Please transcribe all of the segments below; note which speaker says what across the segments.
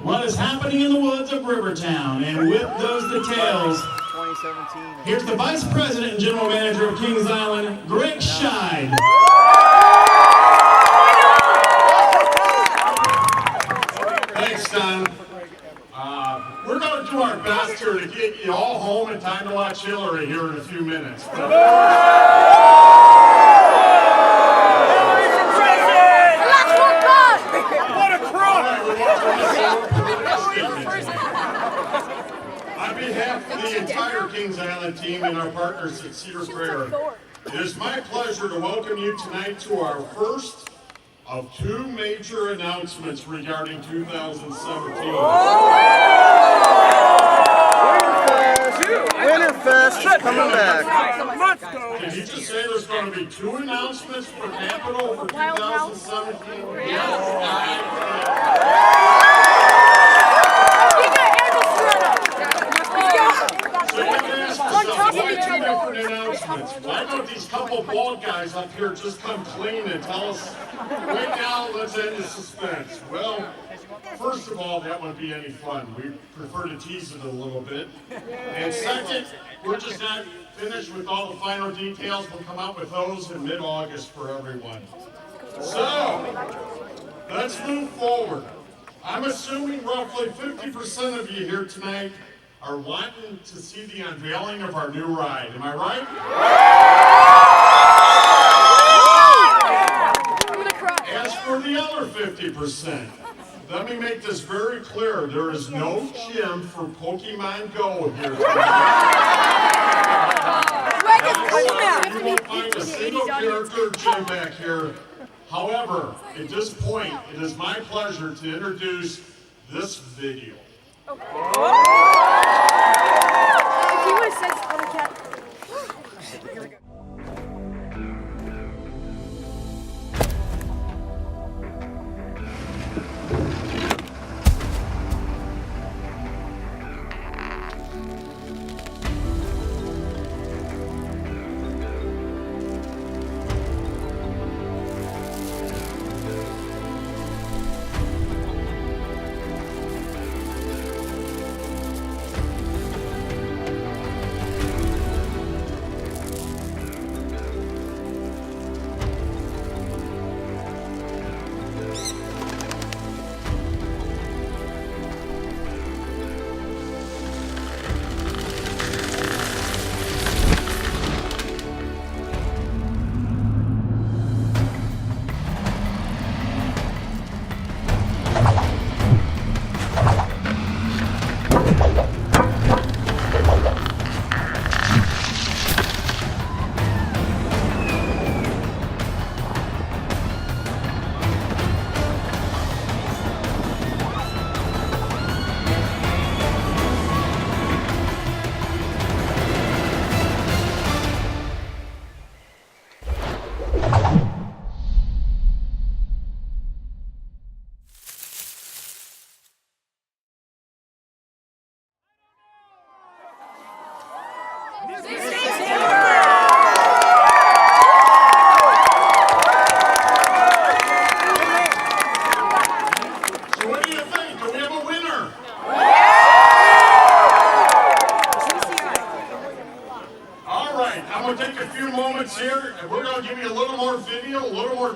Speaker 1: what is happening in the woods of Rivertown. And with those details, here's the Vice President and General Manager of Kings Island, Greg Scheid.
Speaker 2: Thanks, Don. We're going to do our best here to get you all home in time to watch Hillary here in a few minutes. On behalf of the entire Kings Island team and our partners at Cedar Fair, it is my pleasure to welcome you tonight to our first of two major announcements regarding 2017.
Speaker 3: Winterfest coming back.
Speaker 2: Did you just say there's going to be two announcements for Capital for 2017? Why don't these couple bald guys up here just come clean and tell us, right now, let's end the suspense? Well, first of all, that wouldn't be any fun. We prefer to tease it a little bit. And second, we're just not finished with all the final details. We'll come out with those in mid-August for everyone. So, let's move forward. I'm assuming roughly 50% of you here tonight are wanting to see the unveiling of our new ride. Am I right? As for the other 50%, let me make this very clear. There is no gym for Pokemon Go here tonight. You won't find a single character gym back here. However, at this point, it is my pleasure to introduce this video.
Speaker 4: If you would have said Cat.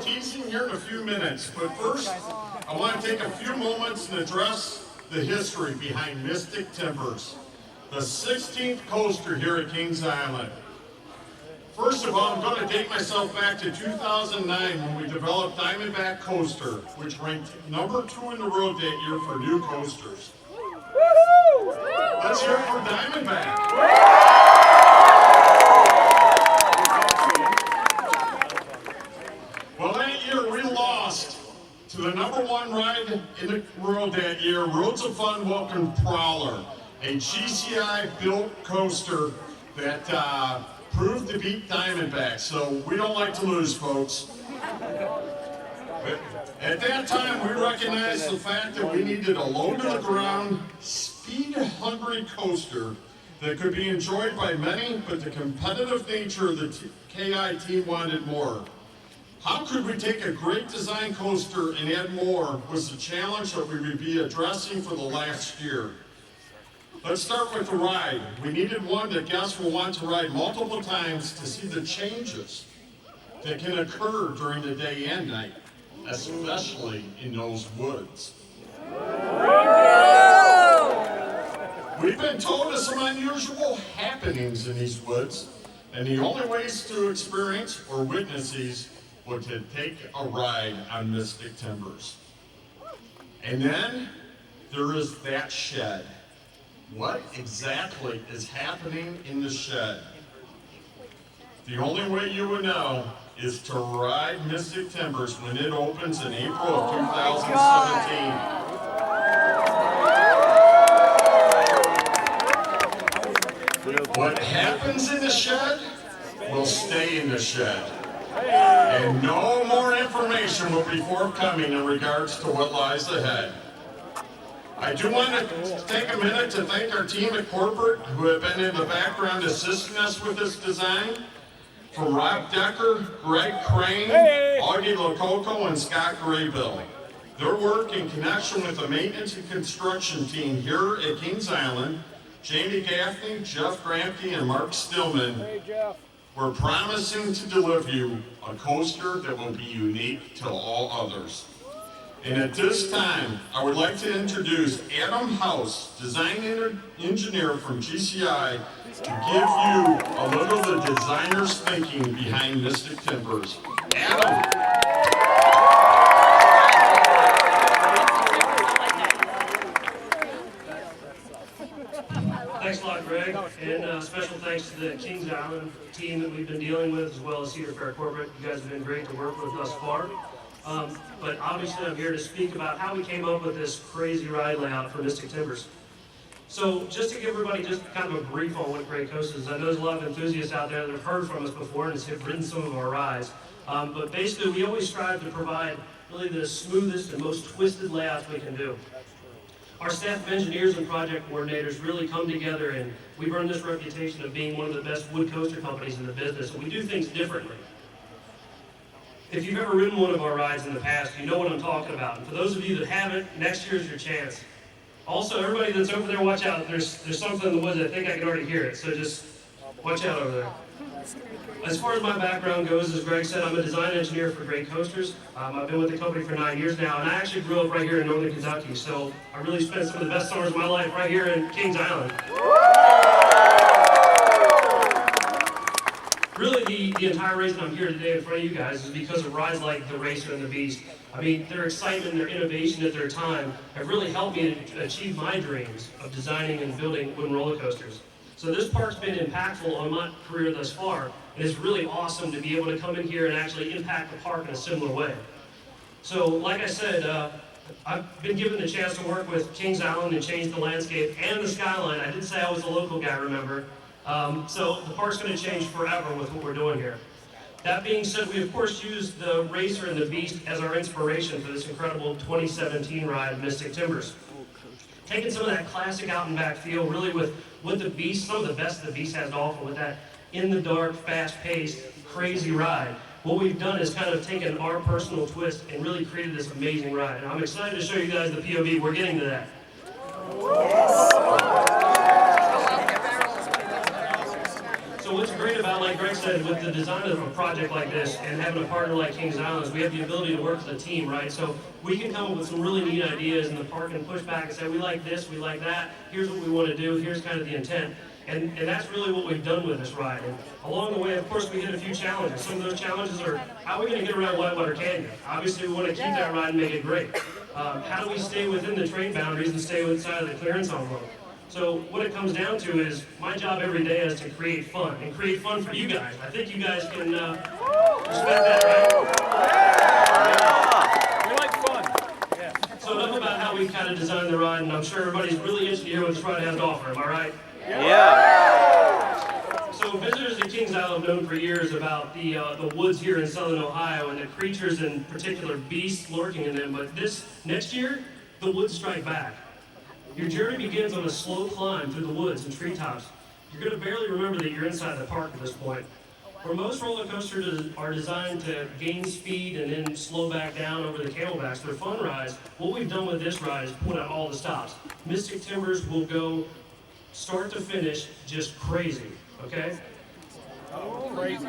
Speaker 2: teasing here in a few minutes, but first, I want to take a few moments and address the history behind Mystic Timbers, the 16th coaster here at Kings Island. First of all, I'm going to date myself back to 2009 when we developed Diamondback Coaster, which ranked #2 in the world that year for new coasters. Let's hear it for Diamondback. Well, that year we lost to the #1 ride in the world that year. Roads of Fun welcomed Prowler, a GCI-built coaster that proved to beat Diamondback. So we don't like to lose, folks. But at that time, we recognized the fact that we needed a low-to-the-ground, speed-hungry coaster that could be enjoyed by many, but the competitive nature of the KI team wanted more. How could we take a great design coaster and add more was the challenge that we would be addressing for the last year. Let's start with the ride. We needed one that guests will want to ride multiple times to see the changes that can occur during the day and night, especially in those woods. We've been told of some unusual happenings in these woods, and the only ways to experience or witness these was to take a ride on Mystic Timbers. And then there is that shed. What exactly is happening in the shed? The only way you would know is to ride Mystic Timbers when it opens in April of 2017. What happens in the shed will stay in the shed. And no more information will be forthcoming in regards to what lies ahead. I do want to take a minute to thank our team at corporate who have been in the background assisting us with this design. From Rob Decker, Greg Crane, Augie Lococo, and Scott Graybill. Their work in connection with the maintenance and construction team here at Kings Island, Jamie Gaffney, Jeff Gramke, and Mark Stillman, we're promising to deliver you a coaster that will be unique to all others. And at this time, I would like to introduce Adam House, design engineer from GCI, to give you a little of the designer's thinking behind Mystic Timbers. Adam.
Speaker 5: Thanks a lot, Greg, and special thanks to the Kings Island team that we've been dealing with, as well as Cedar Fair Corporate. You guys have been great to work with thus far. But obviously I'm here to speak about how we came up with this crazy ride layout for Mystic Timbers. So just to give everybody just kind of a brief on what Great Coast is, I know there's a lot of enthusiasts out there that have heard from us before and have ridden some of our rides. But basically we always strive to provide really the smoothest and most twisted layouts we can do. Our staff of engineers and project coordinators really come together, and we've earned this reputation of being one of the best wood coaster companies in the business, and we do things differently. If you've ever ridden one of our rides in the past, you know what I'm talking about. And for those of you that haven't, next year's your chance. Also, everybody that's over there, watch out. There's something in the woods. I think I can already hear it, so just watch out over there. As far as my background goes, as Greg said, I'm a design engineer for Great Coasters. I've been with the company for 9 years now, and I actually grew up right here in Northern Kentucky, so I really spent some of the best summers of my life right here in Kings Island. Really, the entire reason I'm here today in front of you guys is because of rides like the Racer and the Beast. I mean, their excitement, their innovation at their time have really helped me to achieve my dreams of designing and building wooden roller coasters. So this park's been impactful on my career thus far, and it's really awesome to be able to come in here and actually impact the park in a similar way. So, like I said, I've been given the chance to work with Kings Island and change the landscape and the skyline. I did say I was a local guy, remember? So the park's going to change forever with what we're doing here. That being said, we of course used the Racer and the Beast as our inspiration for this incredible 2017 ride, Mystic Timbers. Taking some of that classic out and back feel, really with the Beast, some of the best the Beast has to offer with that in the dark, fast-paced, crazy ride. What we've done is kind of taken our personal twist and really created this amazing ride. And I'm excited to show you guys the POV. We're getting to that. So what's great about, like Greg said, with the design of a project like this and having a partner like Kings Island is we have the ability to work as a team, right? So we can come up with some really neat ideas and the park can push back and say, we like this, we like that, here's what we want to do, here's kind of the intent. And that's really what we've done with this ride. And along the way, of course, we hit a few challenges. Some of those challenges are, how are we going to get around Whitewater Canyon? Obviously, we want to keep that ride and make it great. How do we stay within the train boundaries and stay inside of the clearance envelope? So what it comes down to is, my job every day is to create fun, and create fun for you guys. I think you guys can respect that, right?
Speaker 6: We like fun.
Speaker 5: So enough about how we kind of designed the ride, and I'm sure everybody's really interested to hear what this ride has to offer, am I right?
Speaker 3: Yeah.
Speaker 5: So visitors to Kings Island have known for years about the woods here in southern Ohio and the creatures and particular beasts lurking in them, but this next year, the woods strike back. Your journey begins on a slow climb through the woods and treetops. You're going to barely remember that you're inside the park at this point. Where most roller coasters are designed to gain speed and then slow back down over the camelbacks, they're fun rides. What we've done with this ride is point out all the stops. Mystic Timbers will go start to finish just crazy, okay?
Speaker 6: Crazy.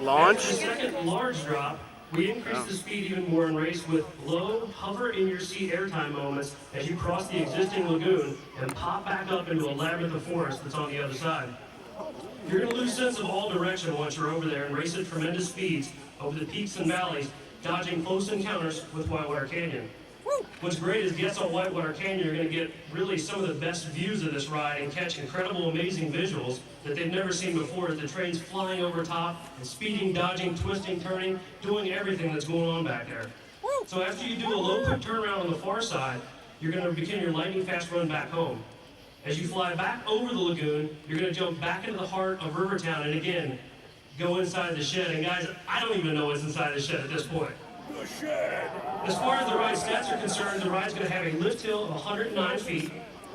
Speaker 3: Launch.
Speaker 5: After the second large drop, we increase the speed even more and race with low, hover in your seat airtime moments as you cross the existing lagoon and pop back up into a labyrinth of forest that's on the other side. You're going to lose sense of all direction once you're over there and race at tremendous speeds over the peaks and valleys, dodging close encounters with Whitewater Canyon. What's great is guests on Whitewater Canyon are going to get really some of the best views of this ride and catch incredible, amazing visuals that they've never seen before as the train's flying over top and speeding, dodging, twisting, turning, doing everything that's going on back there. So after you do a low quick turnaround on the far side, you're going to begin your lightning fast run back home. As you fly back over the lagoon, you're going to jump back into the heart of Rivertown and again, go inside the shed. And guys, I don't even know what's inside the shed at this point. As far as the ride stats are concerned, the ride's going to have a lift hill of 109 feet,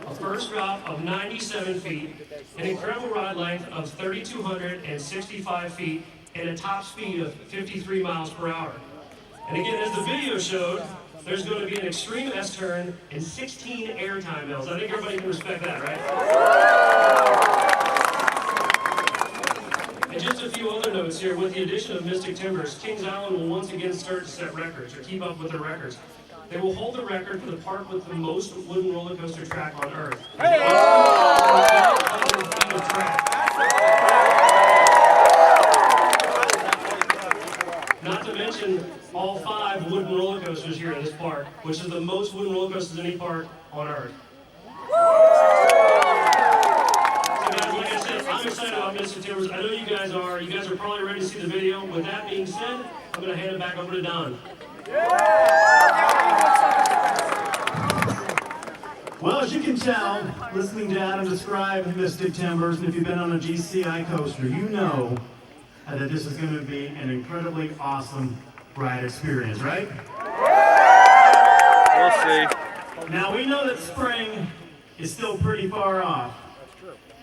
Speaker 5: a first drop of 97 feet, an incredible ride length of 3,265 feet, and a top speed of 53 miles per hour. And again, as the video showed, there's going to be an extreme S-turn and 16 airtime hills. I think everybody can respect that, right? And just a few other notes here. With the addition of Mystic Timbers, Kings Island will once again start to set records, or keep up with their records. They will hold the record for the park with the most wooden roller coaster track on Earth. Not to mention all 5 wooden roller coasters here in this park, which is the most wooden roller coasters in any park on Earth. Like I said, I'm excited about Mystic Timbers. I know you guys are. You guys are probably ready to see the video. With that being said, I'm going to hand it back over to Don.
Speaker 1: Well, as you can tell, listening to Adam describe Mystic Timbers, and if you've been on a GCI coaster, you know that this is going to be an incredibly awesome ride experience, right?
Speaker 3: We'll see.
Speaker 1: Now, we know that spring is still pretty far off.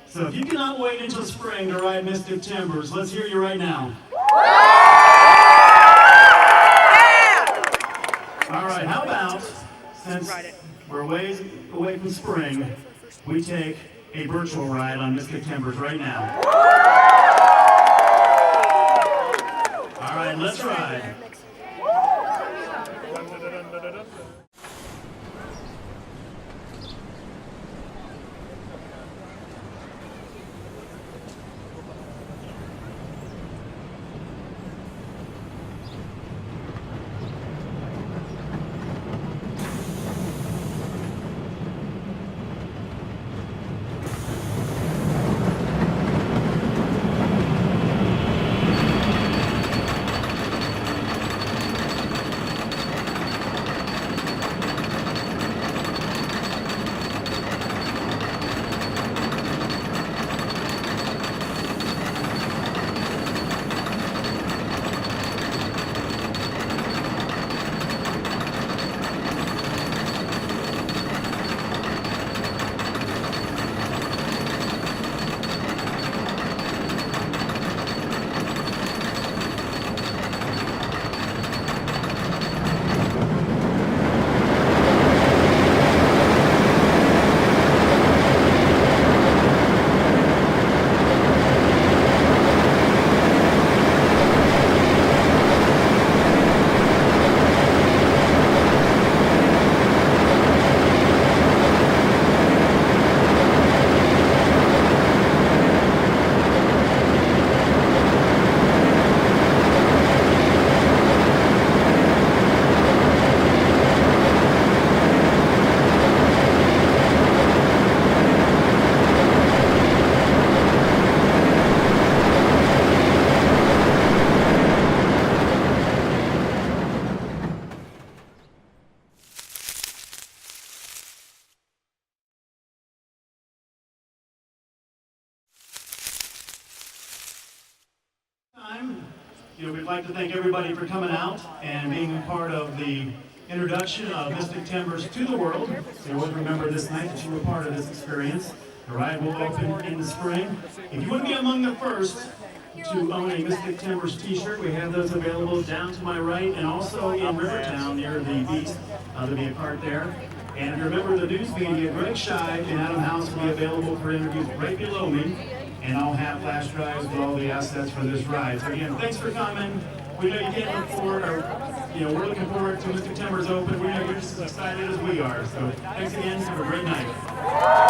Speaker 1: So if you cannot wait until spring to ride Mystic Timbers, let's hear you right now. All right, how about, since we're ways away from spring, we take a virtual ride on Mystic Timbers right now. All right, let's ride. we'd like to thank everybody for coming out and being a part of the introduction of Mystic Timbers to the world. So always remember this night that you were part of this experience. The ride will open in the spring. If you want to be among the first to own a Mystic Timbers t-shirt, we have those available down to my right and also in Rivertown near the Beast. There'll be a cart there. And if you're a member of the news media, Greg Scheid and Adam House will be available for interviews right below me. And I'll have flash drives with all the assets for this ride. So again, thanks for coming. We know you can't look forward, we're looking forward to Mystic Timbers Open. We know you're just as excited as we are. So thanks again. Have a great night.